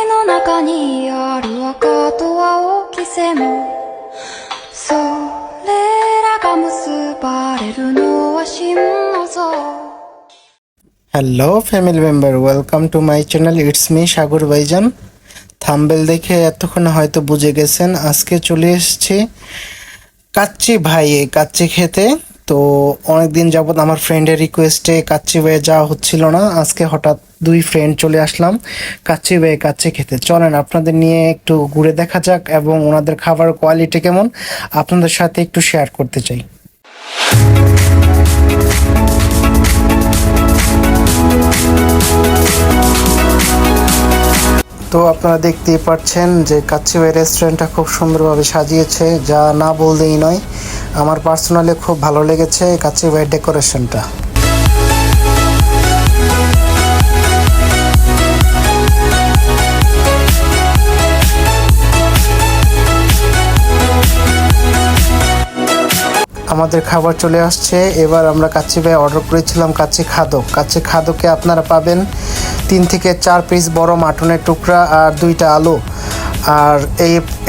の中にある赤と青き線それらが結ばれるのは真の像হ্যালো family member, welcome to my channel. It's me Sagar Bhaijaan. Thumbnail দেখে এতক্ষণে হয়তো বুঝে গেছেন, আজকে চলে এসেছি কাচ্চি ভাইয়ে কাচ্চি খেতে। তো অনেকদিন যাবত আমার ফ্রেন্ডের রিকোয়েস্টে কাচ্চি ভাইয়ে যাওয়া হচ্ছিল না, আজকে হঠাৎ দুই ফ্রেন্ড চলে আসলাম কাচ্চি ভাইয়ে কাচ্চি খেতে। চলেন আপনাদের নিয়ে একটু ঘুরে দেখা যাক এবং ওনাদের খাবার কোয়ালিটি কেমন আপনাদের সাথে একটু শেয়ার করতে চাই। তো আপনারা দেখতেই পাচ্ছেন যে কাচ্চি ভাই রেস্টুরেন্টটা খুব সুন্দরভাবে সাজিয়েছে, যা না বললেই নয়। আমার পার্সোনালি খুব ভালো লেগেছে কাচ্চি ভাইয়ের ডেকোরেশনটা। আমাদের খাবার চলে আসছে, এবার আমরা কাচ্চি ভাই অর্ডার করেছিলাম কাচ্চি খাদক। কাচ্চি খাদকে আপনারা পাবেন 3 থেকে 4 পিস বড় মাটনের টুকরা আর 2টা আলু। আর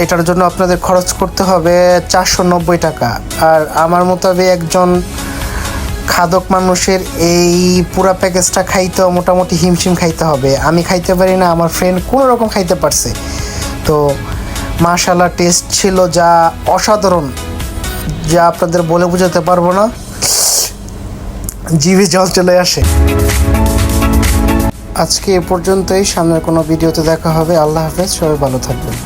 এটার জন্য আপনাদের খরচ করতে হবে 490 টাকা। আর আমার মোতাবেক একজন খাদক মানুষের এই পুরা প্যাকেজটা খাইতে মোটামুটি হিমশিম খাইতে হবে। আমি খাইতে পারি না, আমার ফ্রেন্ড কোনো রকম খাইতে পারছে। তো মাশাআল্লাহ টেস্ট ছিল যা অসাধারণ, যা আপনাদের বলে বোঝাতে পারবো না, জিভে জল চলে আসে। আজকে এ পর্যন্তই, সামনের কোনো ভিডিওতে দেখা হবে। আল্লাহ হাফেজ, সবাই ভালো থাকবেন।